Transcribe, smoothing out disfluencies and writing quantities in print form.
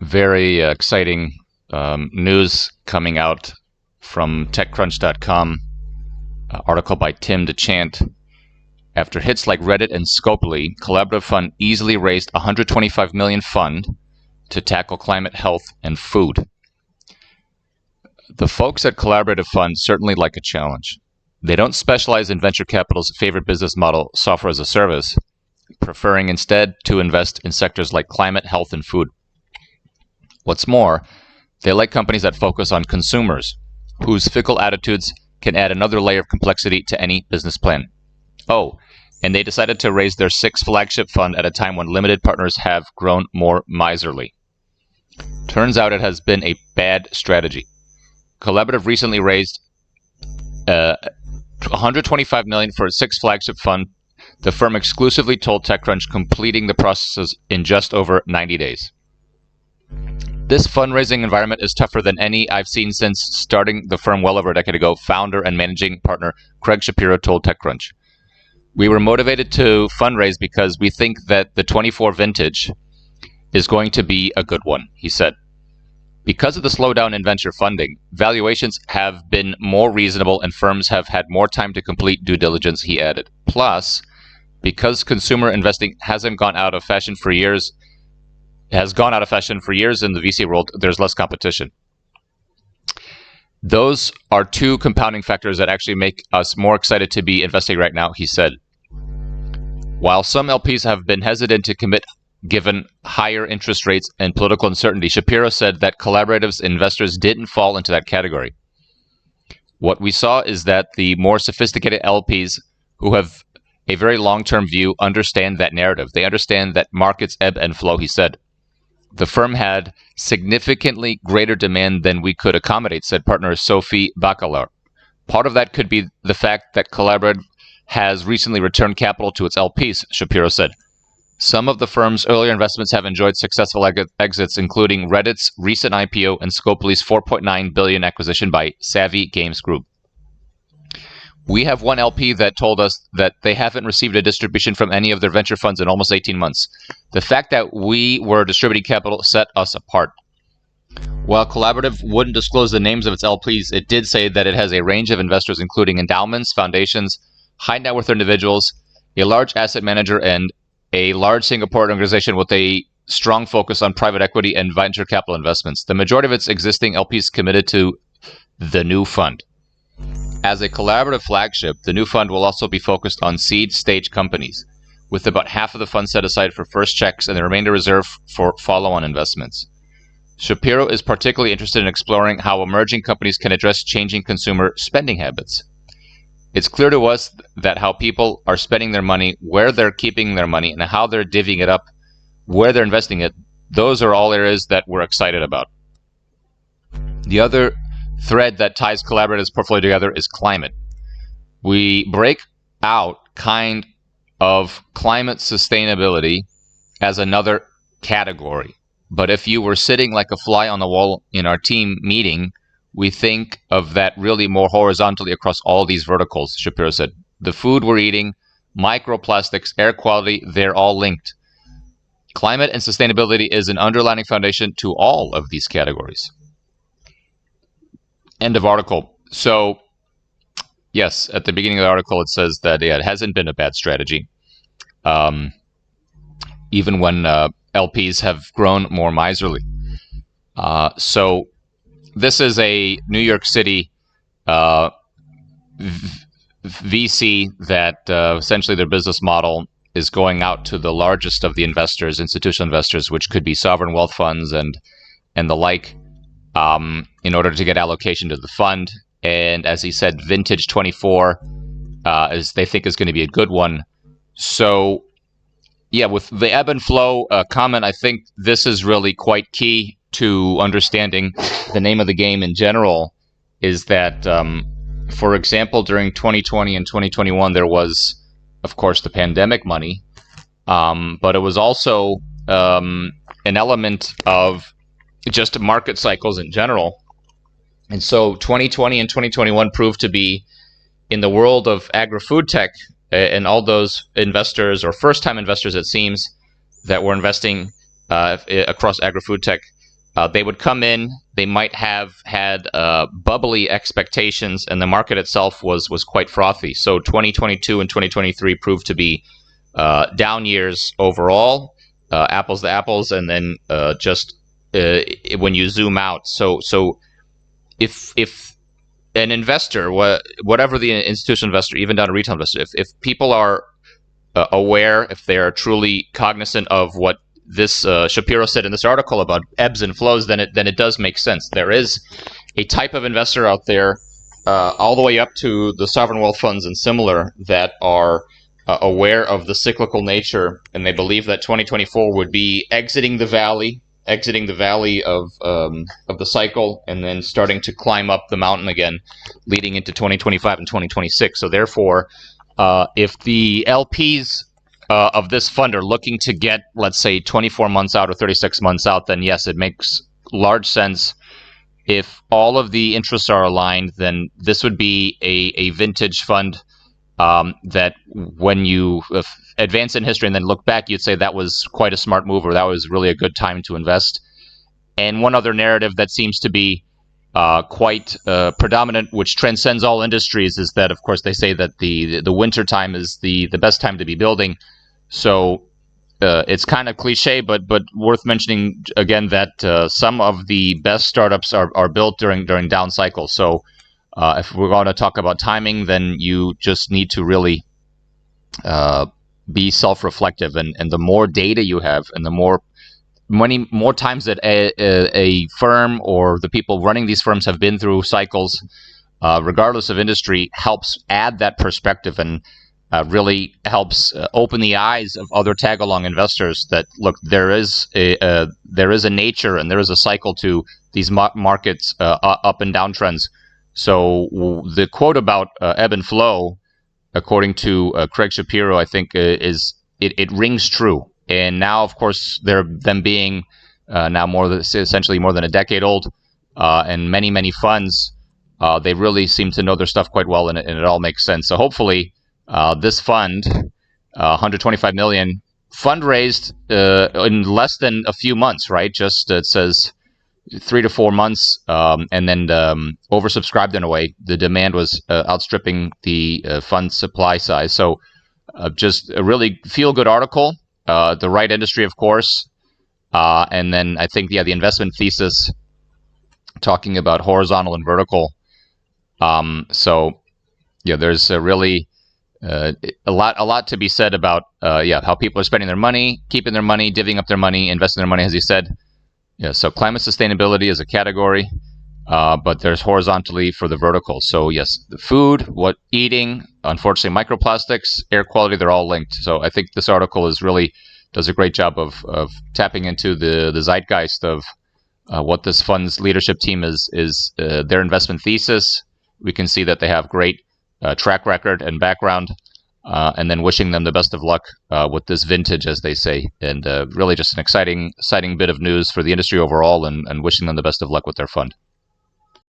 very exciting news coming out from TechCrunch.com. Article by Tim DeChant. After hits like Reddit and Scopely, Collaborative Fund easily raised $125 million fund to tackle climate, health, and food. The folks at Collaborative Fund certainly like a challenge. They don't specialize in venture capital's favorite business model, software as a service, preferring instead to invest in sectors like climate, health, and food. What's more, they like companies that focus on consumers, whose fickle attitudes can add another layer of complexity to any business plan. Oh, and they decided to raise their sixth flagship fund at a time when limited partners have grown more miserly. Turns out it has been a bad strategy. Collaborative recently raised $125 million for its sixth flagship fund. The firm exclusively told TechCrunch, completing the processes in just over 90 days. This fundraising environment is tougher than any I've seen since starting the firm well over a decade ago, founder and managing partner Craig Shapiro told TechCrunch. We were motivated to fundraise because we think that the 24 vintage is going to be a good one, he said. Because of the slowdown in venture funding, valuations have been more reasonable and firms have had more time to complete due diligence, he added. Plus, because consumer investing has gone out of fashion for years in the VC world, there's less competition. Those are two compounding factors that actually make us more excited to be investing right now, he said. While some LPs have been hesitant to commit given higher interest rates and political uncertainty, Shapiro said that Collaborative's investors didn't fall into that category. What we saw is that the more sophisticated LPs who have a very long-term view understand that narrative. They understand that markets ebb and flow, he said. The firm had significantly greater demand than we could accommodate, said partner Sophie Bakalar. Part of that could be the fact that Collaborative has recently returned capital to its LPs, Shapiro said. Some of the firm's earlier investments have enjoyed successful exits, including Reddit's recent IPO and Scopely's $4.9 billion acquisition by Savvy Games Group. We have one LP that told us that they haven't received a distribution from any of their venture funds in almost 18 months. The fact that we were distributing capital set us apart. While Collaborative wouldn't disclose the names of its LPs, it did say that it has a range of investors, including endowments, foundations, high net worth individuals, a large asset manager, and a large Singapore organization with a strong focus on private equity and venture capital investments. The majority of its existing LPs committed to the new fund. As a Collaborative flagship, the new fund will also be focused on seed stage companies, with about half of the fund set aside for first checks and the remainder reserved for follow-on investments. Shapiro is particularly interested in exploring how emerging companies can address changing consumer spending habits. It's clear to us that how people are spending their money, where they're keeping their money, and how they're divvying it up, where they're investing it, those are all areas that we're excited about. The other thread that ties Collaborative's portfolio together is climate. We break out kind of climate sustainability as another category. But if you were sitting like a fly on the wall in our team meeting, we think of that really more horizontally across all these verticals, Shapiro said. The food we're eating, microplastics, air quality, they're all linked. Climate and sustainability is an underlying foundation to all of these categories. End of article. So, yes, at the beginning of the article, it says that it hasn't been a bad strategy, even when LPs have grown more miserly. So this is a New York City VC that essentially their business model is going out to the largest of the investors, institutional investors, which could be sovereign wealth funds and the like, in order to get allocation to the fund. And as he said, vintage 24 is they think is going to be a good one. So yeah, with the ebb and flow comment, I think this is really quite key to understanding the name of the game in general, is that, for example, during 2020 and 2021, there was, of course, the pandemic money, but it was also an element of just market cycles in general. And so 2020 and 2021 proved to be, in the world of agri-food tech, and all those investors or first-time investors, it seems, that were investing across agri-food tech, They would come in. They might have had bubbly expectations, and the market itself was quite frothy. So 2022 and 2023 proved to be down years overall, apples to apples, and then just when you zoom out. So if an investor, whatever the institutional investor, even down to retail investor, if people are aware, if they are truly cognizant of what this Shapiro said in this article about ebbs and flows, then it does make sense. There is a type of investor out there, all the way up to the sovereign wealth funds and similar, that are aware of the cyclical nature, and they believe that 2024 would be exiting the valley of the cycle, and then starting to climb up the mountain again, leading into 2025 and 2026. So therefore, if the LPs of this fund are looking to get, let's say, 24 months out or 36 months out, then yes, it makes large sense. If all of the interests are aligned, then this would be a vintage fund that when you advance in history and then look back, you'd say that was quite a smart move, or that was really a good time to invest. And one other narrative that seems to be quite predominant, which transcends all industries, is that, of course, they say that the winter time is the best time to be building. So it's kind of cliche, but worth mentioning again that some of the best startups are built during down cycles. So if we're going to talk about timing, then you just need to really be self-reflective, and the more data you have, and the more times that a firm or the people running these firms have been through cycles, regardless of industry, helps add that perspective, and really helps open the eyes of other tag-along investors that, look, there is a nature and there is a cycle to these markets, up and down trends. So the quote about ebb and flow, according to Craig Shapiro, I think it rings true. And now, of course, them being now essentially more than a decade old, and many funds, they really seem to know their stuff quite well, and it all makes sense. So hopefully, this fund, 125 million, fundraised in less than a few months, right? Just it says 3 to 4 months, and then oversubscribed in a way. The demand was outstripping the fund supply size. So just a really feel-good article. The right industry, of course, and then I think the investment thesis, talking about horizontal and vertical. So yeah, there's really a lot to be said about how people are spending their money, keeping their money, divvying up their money, investing their money, as he said. Yeah, so climate sustainability is a category, but there's horizontally for the vertical. So yes, the food, what eating, unfortunately, microplastics, air quality, they're all linked. So I think this article does a great job of tapping into the zeitgeist of what this fund's leadership team is their investment thesis. We can see that they have great track record and background, and then wishing them the best of luck with this vintage, as they say, and really just an exciting bit of news for the industry overall, and wishing them the best of luck with their fund.